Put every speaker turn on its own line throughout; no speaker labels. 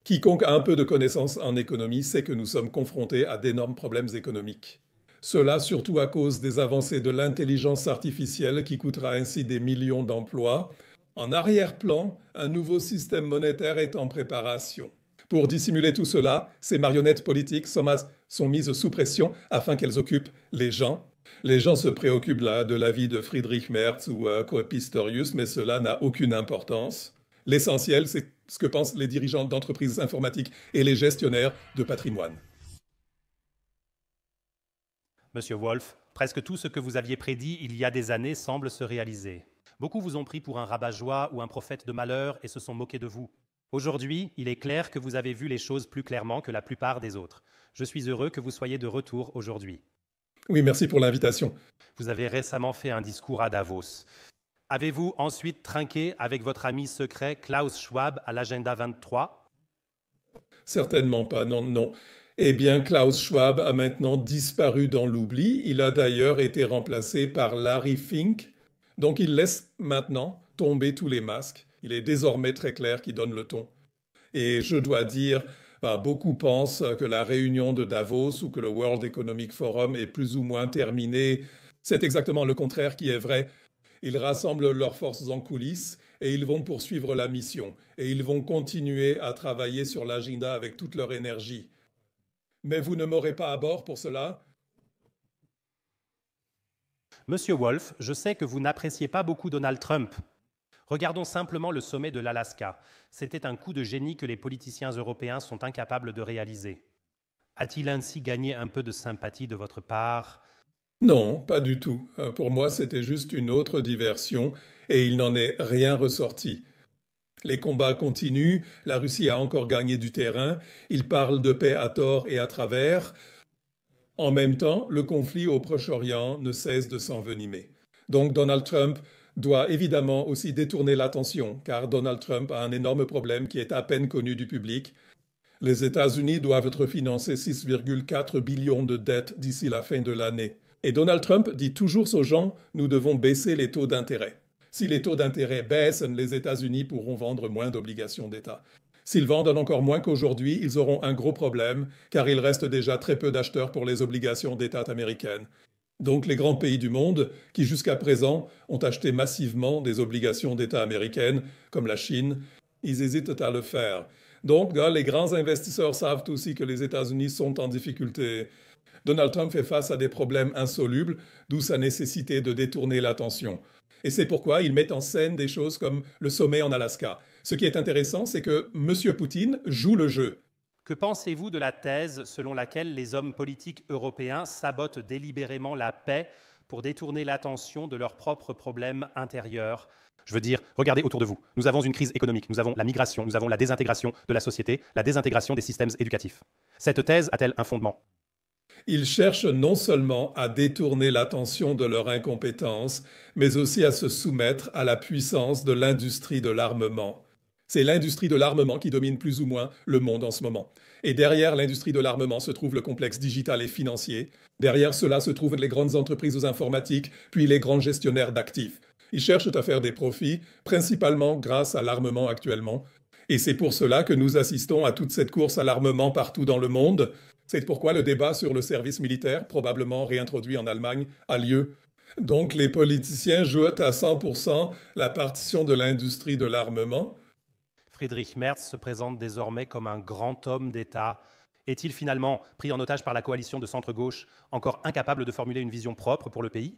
Quiconque a un peu de connaissances en économie sait que nous sommes confrontés à d'énormes problèmes économiques. Cela surtout à cause des avancées de l'intelligence artificielle qui coûtera ainsi des millions d'emplois. En arrière-plan, un nouveau système monétaire est en préparation. Pour dissimuler tout cela, ces marionnettes politiques sont mises sous pression afin qu'elles occupent les gens. Les gens se préoccupent là de la vie de Friedrich Merz ou Pistorius, mais cela n'a aucune importance. L'essentiel, c'est ce que pensent les dirigeants d'entreprises informatiques et les gestionnaires de patrimoine.
Monsieur Wolf, presque tout ce que vous aviez prédit il y a des années semble se réaliser. Beaucoup vous ont pris pour un rabat-joie ou un prophète de malheur et se sont moqués de vous. Aujourd'hui, il est clair que vous avez vu les choses plus clairement que la plupart des autres. Je suis heureux que vous soyez de retour aujourd'hui.
Oui, merci pour l'invitation.
Vous avez récemment fait un discours à Davos. Avez-vous ensuite trinqué avec votre ami secret Klaus Schwab à l'agenda 23 ?
Certainement pas, non, non. Eh bien, Klaus Schwab a maintenant disparu dans l'oubli. Il a d'ailleurs été remplacé par Larry Fink. Donc il laisse maintenant tomber tous les masques. Il est désormais très clair qui donne le ton. Et je dois dire, beaucoup pensent que la réunion de Davos ou que le World Economic Forum est plus ou moins terminé. C'est exactement le contraire qui est vrai. Ils rassemblent leurs forces en coulisses et ils vont poursuivre la mission. Et ils vont continuer à travailler sur l'agenda avec toute leur énergie. Mais vous ne m'aurez pas à bord pour cela.
Monsieur Wolf, je sais que vous n'appréciez pas beaucoup Donald Trump. Regardons simplement le sommet de l'Alaska. C'était un coup de génie que les politiciens européens sont incapables de réaliser. A-t-il ainsi gagné un peu de sympathie de votre part ?
Non, pas du tout. Pour moi, c'était juste une autre diversion et il n'en est rien ressorti. Les combats continuent, la Russie a encore gagné du terrain, ils parlent de paix à tort et à travers. En même temps, le conflit au Proche-Orient ne cesse de s'envenimer. Donc Donald Trump doit évidemment aussi détourner l'attention, car Donald Trump a un énorme problème qui est à peine connu du public. Les États-Unis doivent être financés 6,4 billions de dettes d'ici la fin de l'année. Et Donald Trump dit toujours aux gens, nous devons baisser les taux d'intérêt. Si les taux d'intérêt baissent, les États-Unis pourront vendre moins d'obligations d'État. S'ils vendent encore moins qu'aujourd'hui, ils auront un gros problème, car il reste déjà très peu d'acheteurs pour les obligations d'État américaines. Donc les grands pays du monde, qui jusqu'à présent ont acheté massivement des obligations d'État américaines, comme la Chine, ils hésitent à le faire. Donc les grands investisseurs savent aussi que les États-Unis sont en difficulté. Donald Trump fait face à des problèmes insolubles, d'où sa nécessité de détourner l'attention. Et c'est pourquoi il met en scène des choses comme le sommet en Alaska. Ce qui est intéressant, c'est que M. Poutine joue le jeu.
Que pensez-vous de la thèse selon laquelle les hommes politiques européens sabotent délibérément la paix pour détourner l'attention de leurs propres problèmes intérieurs ? Je veux dire, regardez autour de vous. Nous avons une crise économique, nous avons la migration, nous avons la désintégration de la société, la désintégration des systèmes éducatifs. Cette thèse a-t-elle un fondement ?
Ils cherchent non seulement à détourner l'attention de leur incompétence, mais aussi à se soumettre à la puissance de l'industrie de l'armement. C'est l'industrie de l'armement qui domine plus ou moins le monde en ce moment. Et derrière l'industrie de l'armement se trouve le complexe digital et financier. Derrière cela se trouvent les grandes entreprises informatiques, puis les grands gestionnaires d'actifs. Ils cherchent à faire des profits, principalement grâce à l'armement actuellement. Et c'est pour cela que nous assistons à toute cette course à l'armement partout dans le monde. C'est pourquoi le débat sur le service militaire, probablement réintroduit en Allemagne, a lieu. Donc les politiciens jouent à 100% la partition de l'industrie de l'armement.
Friedrich Merz se présente désormais comme un grand homme d'État. Est-il finalement pris en otage par la coalition de centre-gauche, encore incapable de formuler une vision propre pour le pays ?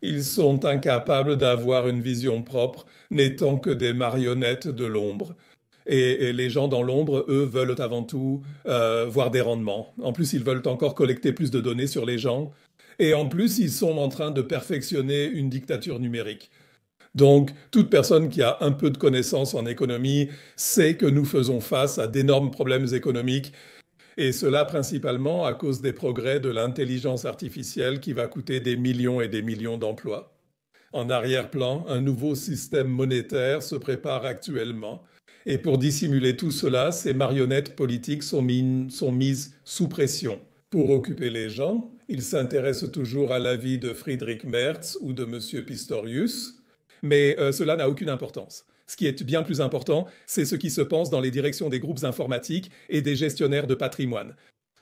Ils sont incapables d'avoir une vision propre, n'étant que des marionnettes de l'ombre. Et les gens dans l'ombre, eux, veulent avant tout voir des rendements. En plus, ils veulent encore collecter plus de données sur les gens. Et en plus, ils sont en train de perfectionner une dictature numérique. Donc, toute personne qui a un peu de connaissances en économie sait que nous faisons face à d'énormes problèmes économiques, et cela principalement à cause des progrès de l'intelligence artificielle qui va coûter des millions et des millions d'emplois. En arrière-plan, un nouveau système monétaire se prépare actuellement. Et pour dissimuler tout cela, ces marionnettes politiques sont mises sous pression. Pour occuper les gens, ils s'intéressent toujours à l'avis de Friedrich Merz ou de M. Pistorius, mais cela n'a aucune importance. Ce qui est bien plus important, c'est ce qui se pense dans les directions des groupes informatiques et des gestionnaires de patrimoine.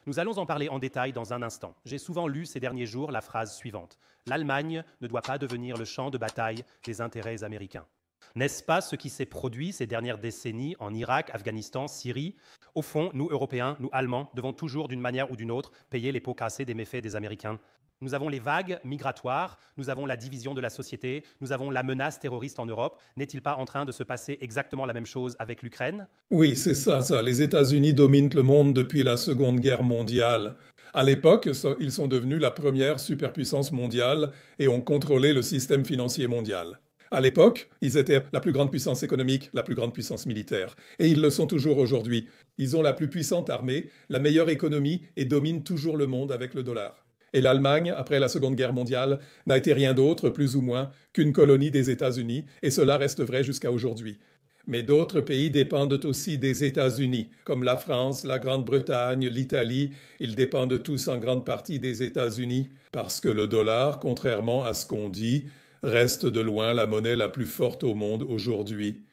Nous allons en parler en détail dans un instant. J'ai souvent lu ces derniers jours la phrase suivante: l'Allemagne ne doit pas devenir le champ de bataille des intérêts américains. N'est-ce pas ce qui s'est produit ces dernières décennies en Irak, Afghanistan, Syrie? Au fond, nous, Européens, nous, Allemands, devons toujours, d'une manière ou d'une autre, payer les pots cassés des méfaits des Américains. Nous avons les vagues migratoires, nous avons la division de la société, nous avons la menace terroriste en Europe. N'est-il pas en train de se passer exactement la même chose avec l'Ukraine?
Oui, c'est ça. Les États-Unis dominent le monde depuis la Seconde Guerre mondiale. À l'époque, ils sont devenus la première superpuissance mondiale et ont contrôlé le système financier mondial. À l'époque, ils étaient la plus grande puissance économique, la plus grande puissance militaire. Et ils le sont toujours aujourd'hui. Ils ont la plus puissante armée, la meilleure économie et dominent toujours le monde avec le dollar. Et l'Allemagne, après la Seconde Guerre mondiale, n'a été rien d'autre, plus ou moins, qu'une colonie des États-Unis, et cela reste vrai jusqu'à aujourd'hui. Mais d'autres pays dépendent aussi des États-Unis, comme la France, la Grande-Bretagne, l'Italie. Ils dépendent tous en grande partie des États-Unis, parce que le dollar, contrairement à ce qu'on dit, reste de loin la monnaie la plus forte au monde aujourd'hui.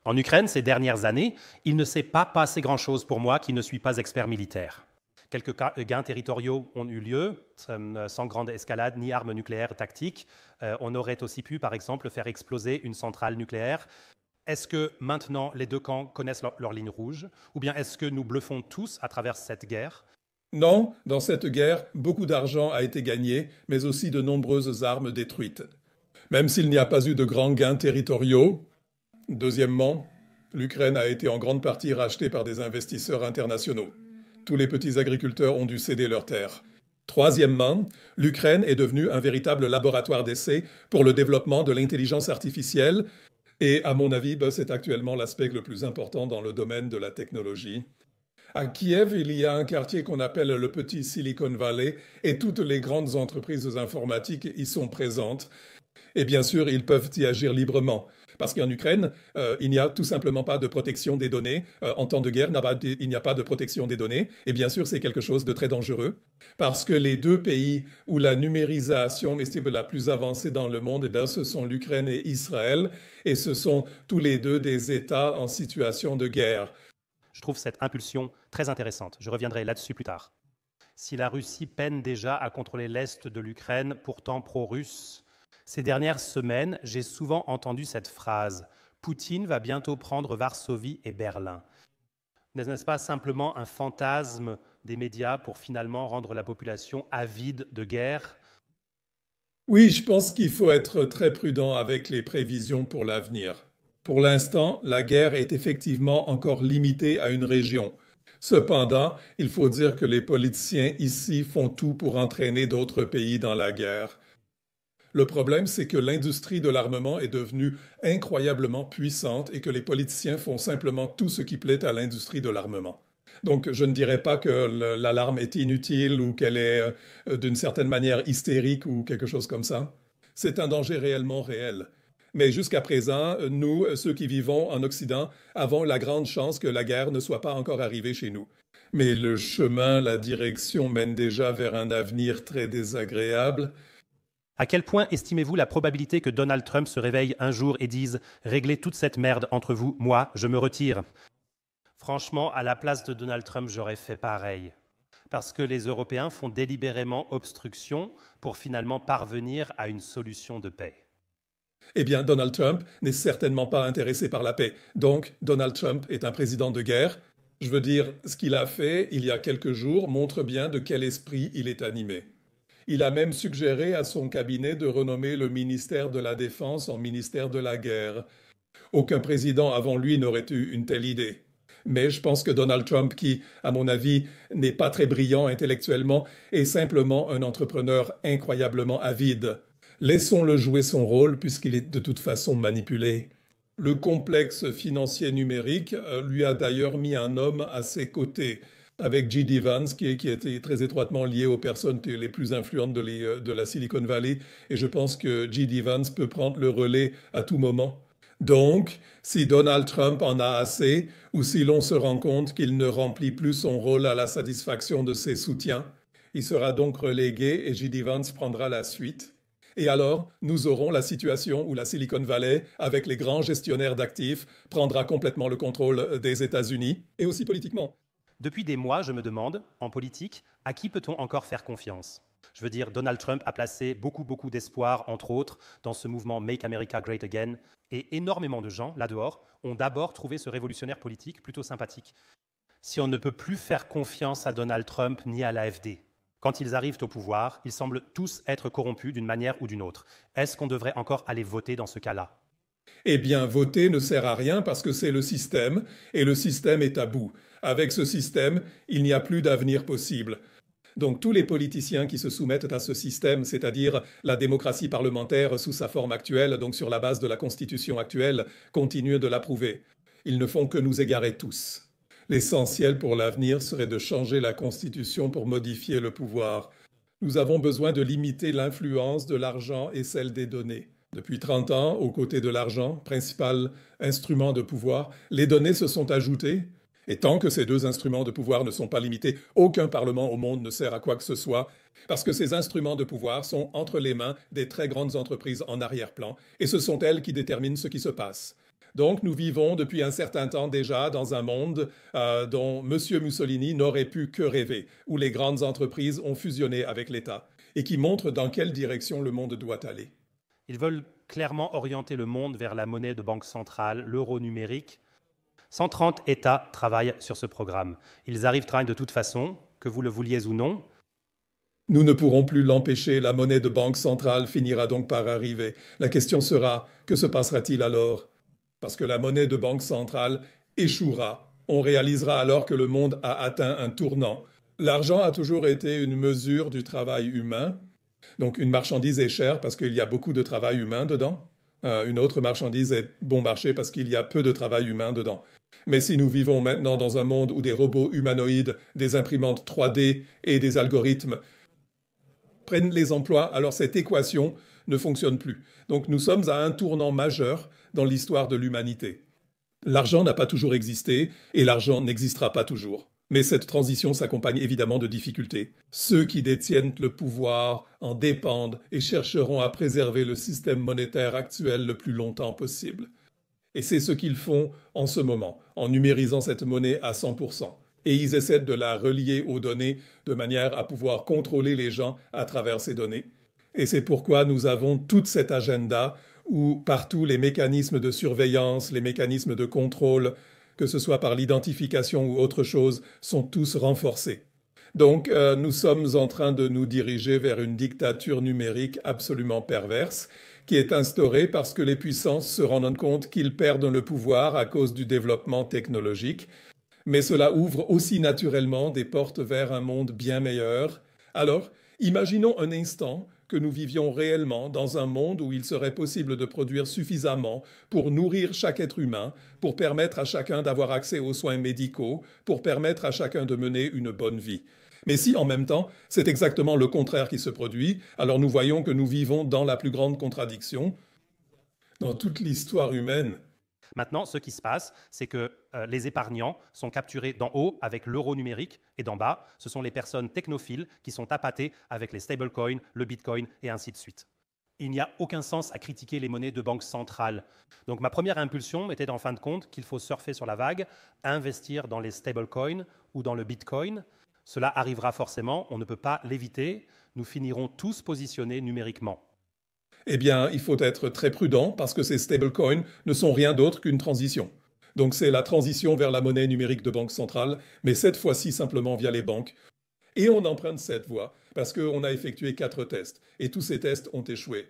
En Ukraine, ces dernières années, il ne s'est pas passé grand-chose pour moi qui ne suis pas expert militaire. Quelques gains territoriaux ont eu lieu, sans grande escalade ni armes nucléaires tactiques. On aurait aussi pu, par exemple, faire exploser une centrale nucléaire. Est-ce que maintenant les deux camps connaissent leur ligne rouge? Ou bien est-ce que nous bluffons tous à travers cette guerre?
Non, dans cette guerre, beaucoup d'argent a été gagné, mais aussi de nombreuses armes détruites. Même s'il n'y a pas eu de grands gains territoriaux. Deuxièmement, l'Ukraine a été en grande partie rachetée par des investisseurs internationaux. Tous les petits agriculteurs ont dû céder leurs terres. Troisièmement, l'Ukraine est devenue un véritable laboratoire d'essai pour le développement de l'intelligence artificielle. Et à mon avis, c'est actuellement l'aspect le plus important dans le domaine de la technologie. À Kiev, il y a un quartier qu'on appelle le petit Silicon Valley et toutes les grandes entreprises informatiques y sont présentes. Et bien sûr, ils peuvent y agir librement. Parce qu'en Ukraine, il n'y a tout simplement pas de protection des données. En temps de guerre, il n'y a pas de protection des données. Et bien sûr, c'est quelque chose de très dangereux. Parce que les deux pays où la numérisation est la plus avancée dans le monde, ce sont l'Ukraine et Israël. Et ce sont tous les deux des États en situation de guerre.
Je trouve cette impulsion très intéressante. Je reviendrai là-dessus plus tard. Si la Russie peine déjà à contrôler l'Est de l'Ukraine, pourtant pro-russe, ces dernières semaines, j'ai souvent entendu cette phrase: Poutine va bientôt prendre Varsovie et Berlin. N'est-ce pas simplement un fantasme des médias pour finalement rendre la population avide de guerre?
Oui, je pense qu'il faut être très prudent avec les prévisions pour l'avenir. Pour l'instant, la guerre est effectivement encore limitée à une région. Cependant, il faut dire que les politiciens ici font tout pour entraîner d'autres pays dans la guerre. Le problème, c'est que l'industrie de l'armement est devenue incroyablement puissante et que les politiciens font simplement tout ce qui plaît à l'industrie de l'armement. Donc, je ne dirais pas que l'alarme est inutile ou qu'elle est d'une certaine manière hystérique ou quelque chose comme ça. C'est un danger réellement réel. Mais jusqu'à présent, nous, ceux qui vivons en Occident, avons la grande chance que la guerre ne soit pas encore arrivée chez nous. Mais le chemin, la direction mène déjà vers un avenir très désagréable.
À quel point estimez-vous la probabilité que Donald Trump se réveille un jour et dise « Réglez toute cette merde entre vous, moi, je me retire ». Franchement, à la place de Donald Trump, j'aurais fait pareil. Parce que les Européens font délibérément obstruction pour finalement parvenir à une solution de paix.
Eh bien, Donald Trump n'est certainement pas intéressé par la paix. Donc, Donald Trump est un président de guerre. Je veux dire, ce qu'il a fait il y a quelques jours montre bien de quel esprit il est animé. Il a même suggéré à son cabinet de renommer le ministère de la Défense en ministère de la Guerre. Aucun président avant lui n'aurait eu une telle idée. Mais je pense que Donald Trump, qui, à mon avis, n'est pas très brillant intellectuellement, est simplement un entrepreneur incroyablement avide. Laissons-le jouer son rôle puisqu'il est de toute façon manipulé. Le complexe financier numérique lui a d'ailleurs mis un homme à ses côtés, avec J.D. Vance, qui était très étroitement lié aux personnes les plus influentes de la Silicon Valley. Et je pense que J.D. Vance peut prendre le relais à tout moment. Donc, si Donald Trump en a assez, ou si l'on se rend compte qu'il ne remplit plus son rôle à la satisfaction de ses soutiens, il sera donc relégué et J.D. Vance prendra la suite. Et alors, nous aurons la situation où la Silicon Valley, avec les grands gestionnaires d'actifs, prendra complètement le contrôle des États-Unis, et aussi politiquement.
Depuis des mois, je me demande, en politique, à qui peut-on encore faire confiance? Je veux dire, Donald Trump a placé beaucoup d'espoir, entre autres, dans ce mouvement Make America Great Again, et énormément de gens, là dehors, ont d'abord trouvé ce révolutionnaire politique plutôt sympathique. Si on ne peut plus faire confiance à Donald Trump ni à l'AfD, quand ils arrivent au pouvoir, ils semblent tous être corrompus d'une manière ou d'une autre. Est-ce qu'on devrait encore aller voter dans ce cas-là?
Eh bien, voter ne sert à rien parce que c'est le système, et le système est à bout. Avec ce système, il n'y a plus d'avenir possible. Donc tous les politiciens qui se soumettent à ce système, c'est-à-dire la démocratie parlementaire sous sa forme actuelle, donc sur la base de la Constitution actuelle, continuent de l'approuver. Ils ne font que nous égarer tous. L'essentiel pour l'avenir serait de changer la Constitution pour modifier le pouvoir. Nous avons besoin de limiter l'influence de l'argent et celle des données. Depuis 30 ans, aux côtés de l'argent, principal instrument de pouvoir, les données se sont ajoutées. Et tant que ces deux instruments de pouvoir ne sont pas limités, aucun parlement au monde ne sert à quoi que ce soit, parce que ces instruments de pouvoir sont entre les mains des très grandes entreprises en arrière-plan, et ce sont elles qui déterminent ce qui se passe. Donc nous vivons depuis un certain temps déjà dans un monde dont M. Mussolini n'aurait pu que rêver, où les grandes entreprises ont fusionné avec l'État, et qui montre dans quelle direction le monde doit aller.
Ils veulent clairement orienter le monde vers la monnaie de banque centrale, l'euro numérique. 130 États travaillent sur ce programme. Ils travaillent de toute façon, que vous le vouliez ou non.
Nous ne pourrons plus l'empêcher, la monnaie de banque centrale finira donc par arriver. La question sera, que se passera-t-il alors? Parce que la monnaie de banque centrale échouera. On réalisera alors que le monde a atteint un tournant. L'argent a toujours été une mesure du travail humain. Donc une marchandise est chère parce qu'il y a beaucoup de travail humain dedans. Une autre marchandise est bon marché parce qu'il y a peu de travail humain dedans. Mais si nous vivons maintenant dans un monde où des robots humanoïdes, des imprimantes 3D et des algorithmes prennent les emplois, alors cette équation ne fonctionne plus. Donc nous sommes à un tournant majeur dans l'histoire de l'humanité. L'argent n'a pas toujours existé et l'argent n'existera pas toujours. Mais cette transition s'accompagne évidemment de difficultés. Ceux qui détiennent le pouvoir en dépendent et chercheront à préserver le système monétaire actuel le plus longtemps possible. Et c'est ce qu'ils font en ce moment, en numérisant cette monnaie à 100%. Et ils essaient de la relier aux données de manière à pouvoir contrôler les gens à travers ces données. Et c'est pourquoi nous avons tout cet agenda où partout les mécanismes de surveillance, les mécanismes de contrôle, que ce soit par l'identification ou autre chose, sont tous renforcés. Donc nous sommes en train de nous diriger vers une dictature numérique absolument perverse qui est instaurée parce que les puissances se rendent compte qu'ils perdent le pouvoir à cause du développement technologique. Mais cela ouvre aussi naturellement des portes vers un monde bien meilleur. Alors, imaginons un instant que nous vivions réellement dans un monde où il serait possible de produire suffisamment pour nourrir chaque être humain, pour permettre à chacun d'avoir accès aux soins médicaux, pour permettre à chacun de mener une bonne vie. Mais si en même temps, c'est exactement le contraire qui se produit, alors nous voyons que nous vivons dans la plus grande contradiction dans toute l'histoire humaine.
Maintenant, ce qui se passe, c'est que les épargnants sont capturés d'en haut avec l'euro numérique et d'en bas, ce sont les personnes technophiles qui sont appâtées avec les stablecoins, le bitcoin et ainsi de suite. Il n'y a aucun sens à critiquer les monnaies de banque centrale. Donc ma première impulsion était en fin de compte qu'il faut surfer sur la vague, investir dans les stablecoins ou dans le bitcoin. Cela arrivera forcément, on ne peut pas l'éviter, nous finirons tous positionnés numériquement.
Eh bien, il faut être très prudent parce que ces stablecoins ne sont rien d'autre qu'une transition. Donc c'est la transition vers la monnaie numérique de banque centrale, mais cette fois-ci simplement via les banques. Et on emprunte cette voie parce qu'on a effectué 4 tests et tous ces tests ont échoué.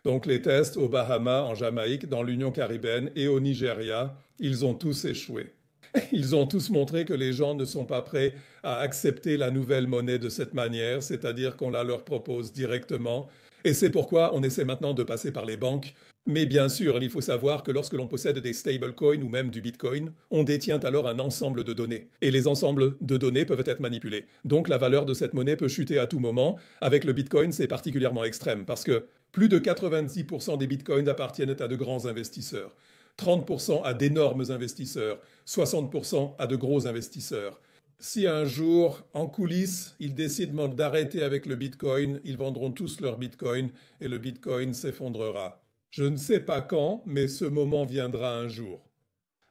Donc les tests aux Bahamas, en Jamaïque, dans l'Union caribéenne et au Nigeria, ils ont tous échoué. Ils ont tous montré que les gens ne sont pas prêts à accepter la nouvelle monnaie de cette manière, c'est-à-dire qu'on la leur propose directement. Et c'est pourquoi on essaie maintenant de passer par les banques. Mais bien sûr, il faut savoir que lorsque l'on possède des stablecoins ou même du bitcoin, on détient alors un ensemble de données. Et les ensembles de données peuvent être manipulés. Donc la valeur de cette monnaie peut chuter à tout moment. Avec le bitcoin, c'est particulièrement extrême parce que plus de 90% des bitcoins appartiennent à de grands investisseurs, 30% à d'énormes investisseurs, 60% à de gros investisseurs. Si un jour, en coulisses, ils décident d'arrêter avec le Bitcoin, ils vendront tous leur Bitcoin et le Bitcoin s'effondrera. Je ne sais pas quand, mais ce moment viendra un jour.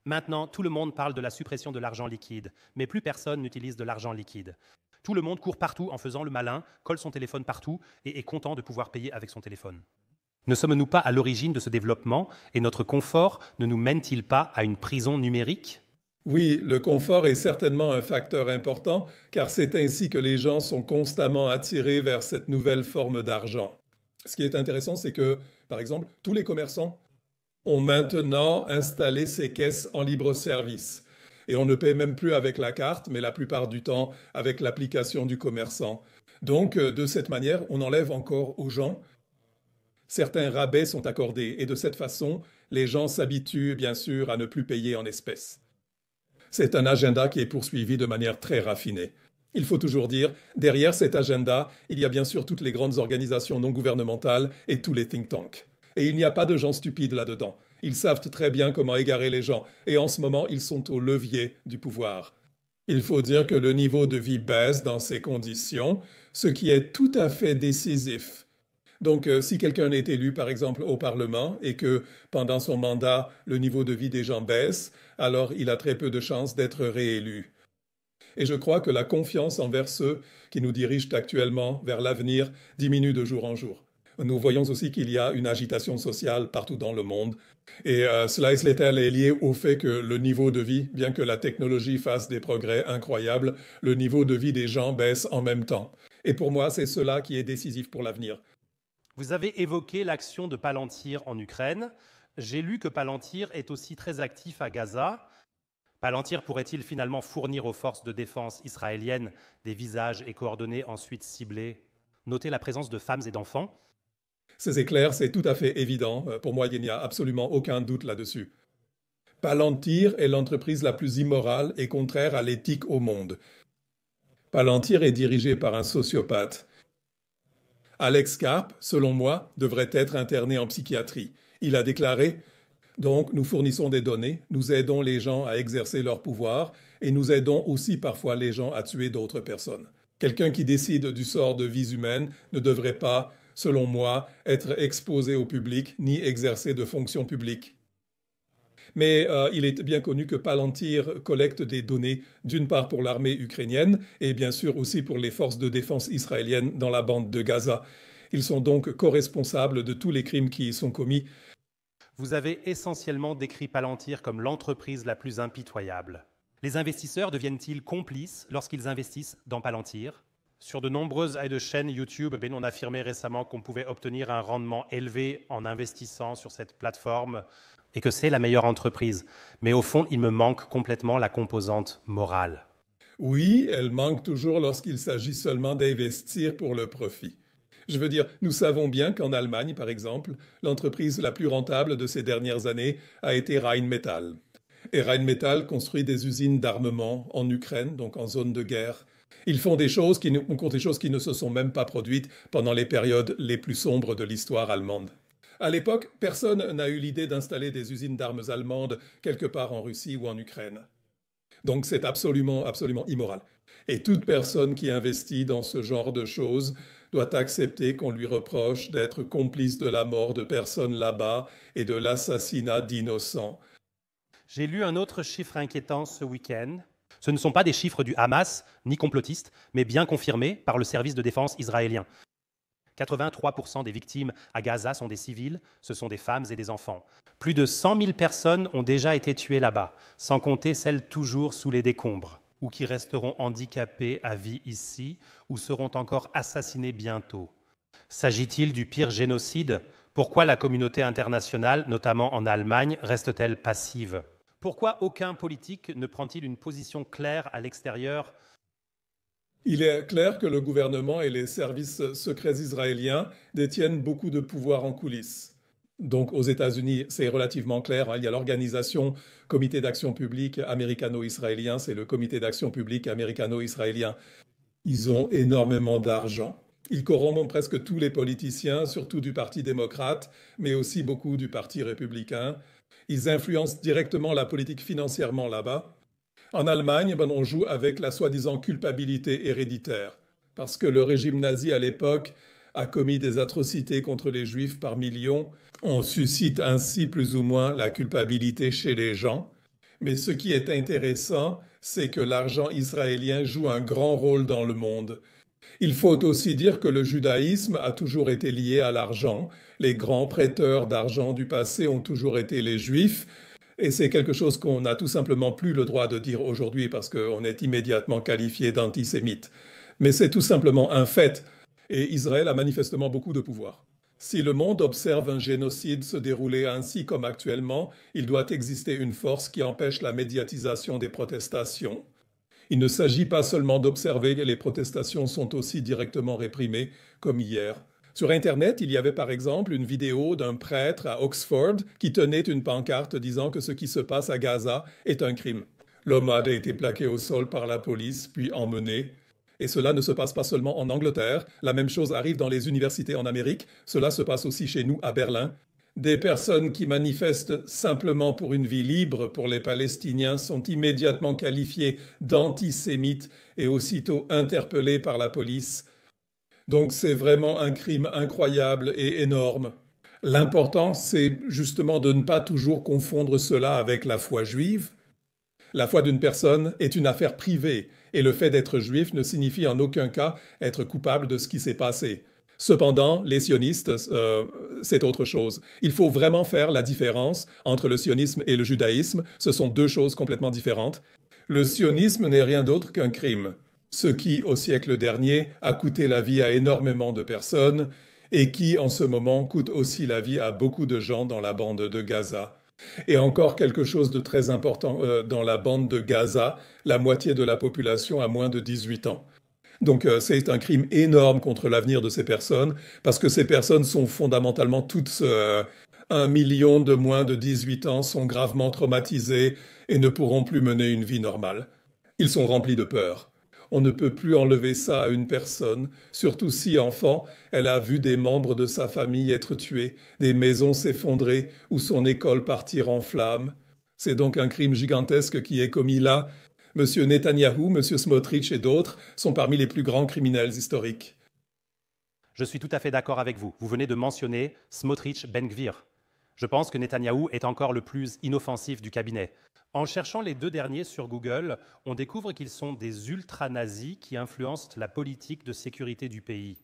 Maintenant, tout le monde parle de la suppression de l'argent liquide, mais plus personne n'utilise de l'argent liquide. Tout le monde court partout en faisant le malin, colle son téléphone partout et est content de pouvoir payer avec son téléphone. Ne sommes-nous pas à l'origine de ce développement et notre confort ne nous mène-t-il pas à une prison numérique ?
Oui, le confort est certainement un facteur important, car c'est ainsi que les gens sont constamment attirés vers cette nouvelle forme d'argent. Ce qui est intéressant, c'est que, par exemple, tous les commerçants ont maintenant installé ces caisses en libre service. Et on ne paie même plus avec la carte, mais la plupart du temps avec l'application du commerçant. Donc, de cette manière, on enlève encore aux gens. Certains rabais sont accordés et de cette façon, les gens s'habituent bien sûr à ne plus payer en espèces. C'est un agenda qui est poursuivi de manière très raffinée. Il faut toujours dire, derrière cet agenda, il y a bien sûr toutes les grandes organisations non gouvernementales et tous les think tanks. Et il n'y a pas de gens stupides là-dedans. Ils savent très bien comment égarer les gens. Et en ce moment, ils sont au levier du pouvoir. Il faut dire que le niveau de vie baisse dans ces conditions, ce qui est tout à fait décisif. Donc, si quelqu'un est élu, par exemple, au Parlement et que pendant son mandat, le niveau de vie des gens baisse, alors il a très peu de chances d'être réélu. Et je crois que la confiance envers ceux qui nous dirigent actuellement vers l'avenir diminue de jour en jour. Nous voyons aussi qu'il y a une agitation sociale partout dans le monde. Et cela est lié au fait que le niveau de vie, bien que la technologie fasse des progrès incroyables, le niveau de vie des gens baisse en même temps. Et pour moi, c'est cela qui est décisif pour l'avenir.
Vous avez évoqué l'action de Palantir en Ukraine. J'ai lu que Palantir est aussi très actif à Gaza. Palantir pourrait-il finalement fournir aux forces de défense israéliennes des visages et coordonnées ensuite ciblés? Notez la présence de femmes et d'enfants.
C'est clair, c'est tout à fait évident. Pour moi, il n'y a absolument aucun doute là-dessus. Palantir est l'entreprise la plus immorale et contraire à l'éthique au monde. Palantir est dirigé par un sociopathe. Alex Karp, selon moi, devrait être interné en psychiatrie. Il a déclaré « Donc, nous fournissons des données, nous aidons les gens à exercer leur pouvoir et nous aidons aussi parfois les gens à tuer d'autres personnes. Quelqu'un qui décide du sort de vies humaines ne devrait pas, selon moi, être exposé au public ni exercer de fonctions publiques. » Mais il est bien connu que Palantir collecte des données d'une part pour l'armée ukrainienne et bien sûr aussi pour les forces de défense israéliennes dans la bande de Gaza. Ils sont donc co-responsables de tous les crimes qui y sont commis.
Vous avez essentiellement décrit Palantir comme l'entreprise la plus impitoyable. Les investisseurs deviennent-ils complices lorsqu'ils investissent dans Palantir? Sur de nombreuses chaînes YouTube, on affirmait récemment qu'on pouvait obtenir un rendement élevé en investissant sur cette plateforme et que c'est la meilleure entreprise. Mais au fond, il me manque complètement la composante morale.
Oui, elle manque toujours lorsqu'il s'agit seulement d'investir pour le profit. Je veux dire, nous savons bien qu'en Allemagne, par exemple, l'entreprise la plus rentable de ces dernières années a été Rheinmetall. Et Rheinmetall construit des usines d'armement en Ukraine, donc en zone de guerre. Ils font des choses qui ne se sont même pas produites pendant les périodes les plus sombres de l'histoire allemande. À l'époque, personne n'a eu l'idée d'installer des usines d'armes allemandes quelque part en Russie ou en Ukraine. Donc c'est absolument, absolument immoral. Et toute personne qui investit dans ce genre de choses doit accepter qu'on lui reproche d'être complice de la mort de personnes là-bas et de l'assassinat d'innocents.
J'ai lu un autre chiffre inquiétant ce week-end. Ce ne sont pas des chiffres du Hamas, ni complotistes, mais bien confirmés par le service de défense israélien. 83% des victimes à Gaza sont des civils, ce sont des femmes et des enfants. Plus de 100 000 personnes ont déjà été tuées là-bas, sans compter celles toujours sous les décombres, ou qui resteront handicapées à vie ici, ou seront encore assassinées bientôt. S'agit-il du pire génocide? Pourquoi la communauté internationale, notamment en Allemagne, reste-t-elle passive? Pourquoi aucun politique ne prend-il une position claire à l'extérieur?
Il est clair que le gouvernement et les services secrets israéliens détiennent beaucoup de pouvoir en coulisses. Donc aux États-Unis, c'est relativement clair. Il y a l'organisation Comité d'action publique américano-israélien, c'est le Comité d'action publique américano-israélien. Ils ont énormément d'argent. Ils corrompent presque tous les politiciens, surtout du Parti démocrate, mais aussi beaucoup du Parti républicain. Ils influencent directement la politique financièrement là-bas. En Allemagne, on joue avec la soi-disant culpabilité héréditaire, parce que le régime nazi à l'époque a commis des atrocités contre les Juifs par millions. On suscite ainsi plus ou moins la culpabilité chez les gens. Mais ce qui est intéressant, c'est que l'argent israélien joue un grand rôle dans le monde. Il faut aussi dire que le judaïsme a toujours été lié à l'argent. Les grands prêteurs d'argent du passé ont toujours été les Juifs. Et c'est quelque chose qu'on n'a tout simplement plus le droit de dire aujourd'hui parce qu'on est immédiatement qualifié d'antisémite. Mais c'est tout simplement un fait. Et Israël a manifestement beaucoup de pouvoir. Si le monde observe un génocide se dérouler ainsi comme actuellement, il doit exister une force qui empêche la médiatisation des protestations. Il ne s'agit pas seulement d'observer que les protestations sont aussi directement réprimées, comme hier. Sur Internet, il y avait par exemple une vidéo d'un prêtre à Oxford qui tenait une pancarte disant que ce qui se passe à Gaza est un crime. L'homme a été plaqué au sol par la police, puis emmené. Et cela ne se passe pas seulement en Angleterre, la même chose arrive dans les universités en Amérique, cela se passe aussi chez nous à Berlin. Des personnes qui manifestent simplement pour une vie libre pour les Palestiniens sont immédiatement qualifiées d'antisémites et aussitôt interpellées par la police. Donc c'est vraiment un crime incroyable et énorme. L'important, c'est justement de ne pas toujours confondre cela avec la foi juive. La foi d'une personne est une affaire privée et le fait d'être juif ne signifie en aucun cas être coupable de ce qui s'est passé. Cependant, les sionistes, c'est autre chose. Il faut vraiment faire la différence entre le sionisme et le judaïsme. Ce sont deux choses complètement différentes. Le sionisme n'est rien d'autre qu'un crime, ce qui, au siècle dernier, a coûté la vie à énormément de personnes et qui, en ce moment, coûte aussi la vie à beaucoup de gens dans la bande de Gaza. Et encore quelque chose de très important dans la bande de Gaza, la moitié de la population a moins de 18 ans. Donc c'est un crime énorme contre l'avenir de ces personnes, parce que ces personnes sont fondamentalement toutes 1 million de moins de 18 ans, sont gravement traumatisés et ne pourront plus mener une vie normale. Ils sont remplis de peur. On ne peut plus enlever ça à une personne, surtout si, enfant, elle a vu des membres de sa famille être tués, des maisons s'effondrer ou son école partir en flammes. C'est donc un crime gigantesque qui est commis là. Monsieur Netanyahou, Monsieur Smotrich et d'autres sont parmi les plus grands criminels historiques.
Je suis tout à fait d'accord avec vous. Vous venez de mentionner Smotrich Ben-Gvir. Je pense que Netanyahou est encore le plus inoffensif du cabinet. En cherchant les deux derniers sur Google, on découvre qu'ils sont des ultra-nazis qui influencent la politique de sécurité du pays.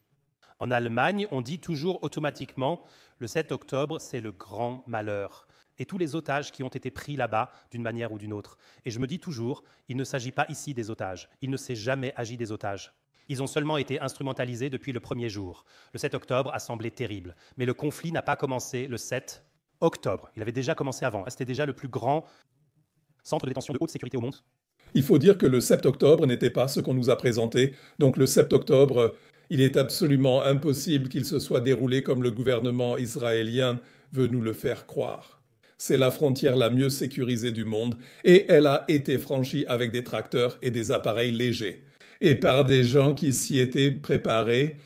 En Allemagne, on dit toujours automatiquement « le 7 octobre, c'est le grand malheur » et tous les otages qui ont été pris là-bas d'une manière ou d'une autre. Et je me dis toujours, il ne s'agit pas ici des otages. Il ne s'est jamais agi des otages. Ils ont seulement été instrumentalisés depuis le premier jour. Le 7 octobre a semblé terrible. Mais le conflit n'a pas commencé le 7 octobre. Il avait déjà commencé avant. C'était déjà le plus grand centre de détention de haute sécurité au monde.
Il faut dire que le 7 octobre n'était pas ce qu'on nous a présenté. Donc le 7 octobre, il est absolument impossible qu'il se soit déroulé comme le gouvernement israélien veut nous le faire croire. C'est la frontière la mieux sécurisée du monde et elle a été franchie avec des tracteurs et des appareils légers. Et par des gens qui s'y étaient préparés.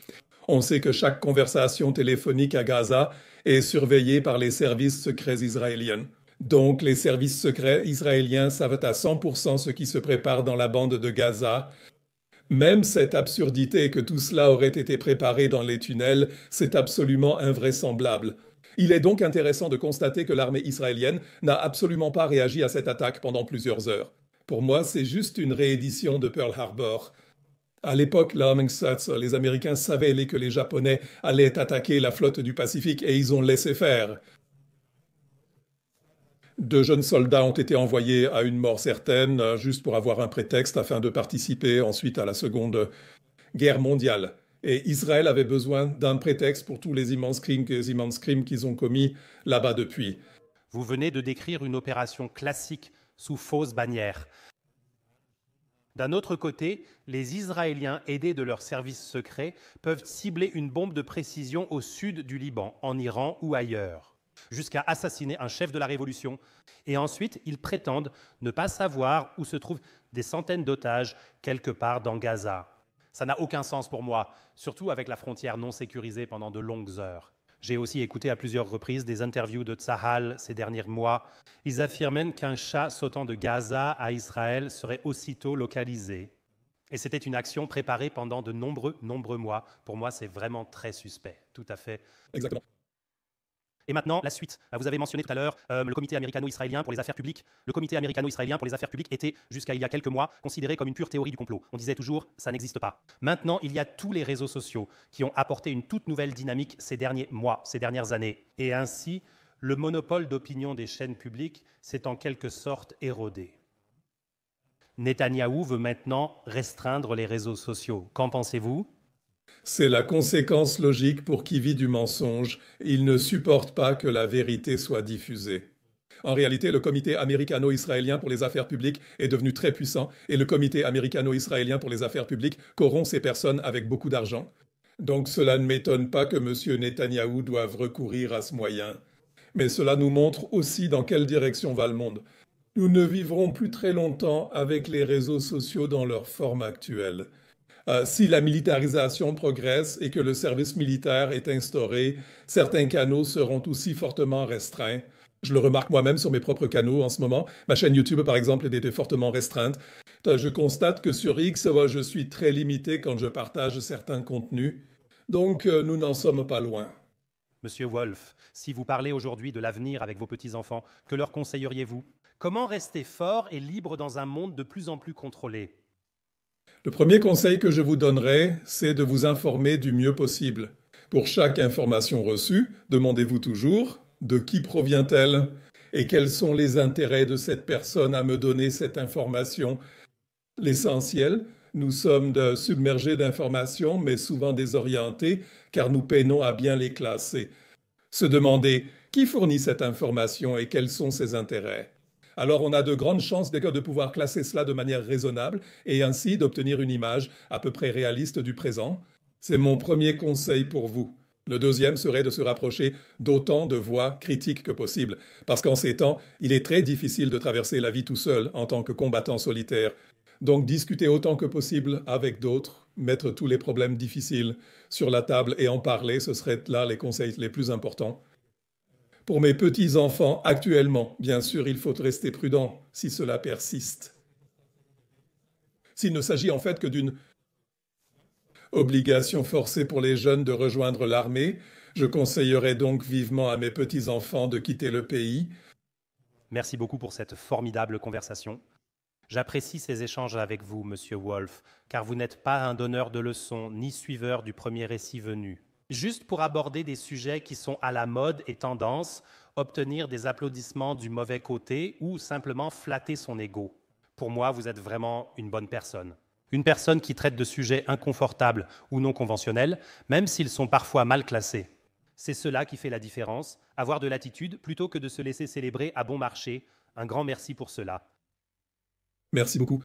On sait que chaque conversation téléphonique à Gaza est surveillée par les services secrets israéliens. Donc les services secrets israéliens savent à 100% ce qui se prépare dans la bande de Gaza. Même cette absurdité que tout cela aurait été préparé dans les tunnels, c'est absolument invraisemblable. Il est donc intéressant de constater que l'armée israélienne n'a absolument pas réagi à cette attaque pendant plusieurs heures. Pour moi, c'est juste une réédition de Pearl Harbor. À l'époque, les Américains savaient que les Japonais allaient attaquer la flotte du Pacifique et ils ont laissé faire. 2 jeunes soldats ont été envoyés à une mort certaine, juste pour avoir un prétexte afin de participer ensuite à la Seconde Guerre mondiale. Et Israël avait besoin d'un prétexte pour tous les immenses crimes qu'ils ont commis là-bas depuis.
Vous venez de décrire une opération classique sous fausse bannière. D'un autre côté, les Israéliens, aidés de leurs services secrets, peuvent cibler une bombe de précision au sud du Liban, en Iran ou ailleurs, jusqu'à assassiner un chef de la révolution. Et ensuite, ils prétendent ne pas savoir où se trouvent des centaines d'otages quelque part dans Gaza. Ça n'a aucun sens pour moi, surtout avec la frontière non sécurisée pendant de longues heures. J'ai aussi écouté à plusieurs reprises des interviews de Tsahal ces derniers mois. Ils affirmaient qu'un chat sautant de Gaza à Israël serait aussitôt localisé. Et c'était une action préparée pendant de nombreux mois. Pour moi, c'est vraiment très suspect. Tout à fait.
Exactement.
Et maintenant, la suite. Vous avez mentionné tout à l'heure le comité américano-israélien pour les affaires publiques. Le comité américano-israélien pour les affaires publiques était, jusqu'à il y a quelques mois, considéré comme une pure théorie du complot. On disait toujours, ça n'existe pas. Maintenant, il y a tous les réseaux sociaux qui ont apporté une toute nouvelle dynamique ces derniers mois, ces dernières années. Et ainsi, le monopole d'opinion des chaînes publiques s'est en quelque sorte érodé. Netanyahou veut maintenant restreindre les réseaux sociaux. Qu'en pensez-vous ?
C'est la conséquence logique pour qui vit du mensonge. Il ne supporte pas que la vérité soit diffusée. En réalité, le comité américano-israélien pour les affaires publiques est devenu très puissant et le comité américano-israélien pour les affaires publiques corrompt ces personnes avec beaucoup d'argent. Donc cela ne m'étonne pas que M. Netanyahou doive recourir à ce moyen. Mais cela nous montre aussi dans quelle direction va le monde. Nous ne vivrons plus très longtemps avec les réseaux sociaux dans leur forme actuelle. Si la militarisation progresse et que le service militaire est instauré, certains canaux seront aussi fortement restreints. Je le remarque moi-même sur mes propres canaux en ce moment. Ma chaîne YouTube, par exemple, était fortement restreinte. Je constate que sur X, je suis très limité quand je partage certains contenus. Donc, nous n'en sommes pas loin.
Monsieur Wolf, si vous parlez aujourd'hui de l'avenir avec vos petits-enfants, que leur conseilleriez-vous ? Comment rester fort et libre dans un monde de plus en plus contrôlé ?
Le premier conseil que je vous donnerai, c'est de vous informer du mieux possible. Pour chaque information reçue, demandez-vous toujours de qui provient-elle et quels sont les intérêts de cette personne à me donner cette information. L'essentiel, nous sommes submergés d'informations, mais souvent désorientés, car nous peinons à bien les classer. Se demander qui fournit cette information et quels sont ses intérêts. Alors on a de grandes chances de pouvoir classer cela de manière raisonnable et ainsi d'obtenir une image à peu près réaliste du présent. C'est mon premier conseil pour vous. Le deuxième serait de se rapprocher d'autant de voix critiques que possible, parce qu'en ces temps, il est très difficile de traverser la vie tout seul en tant que combattant solitaire. Donc discuter autant que possible avec d'autres, mettre tous les problèmes difficiles sur la table et en parler, ce seraient là les conseils les plus importants. Pour mes petits-enfants, actuellement, bien sûr, il faut rester prudent si cela persiste. S'il ne s'agit en fait que d'une obligation forcée pour les jeunes de rejoindre l'armée, je conseillerais donc vivement à mes petits-enfants de quitter le pays.
Merci beaucoup pour cette formidable conversation. J'apprécie ces échanges avec vous, Monsieur Wolf, car vous n'êtes pas un donneur de leçons ni suiveur du premier récit venu. Juste pour aborder des sujets qui sont à la mode et tendance, obtenir des applaudissements du mauvais côté ou simplement flatter son ego. Pour moi, vous êtes vraiment une bonne personne. Une personne qui traite de sujets inconfortables ou non conventionnels, même s'ils sont parfois mal classés. C'est cela qui fait la différence, avoir de l'attitude plutôt que de se laisser célébrer à bon marché. Un grand merci pour cela.
Merci beaucoup.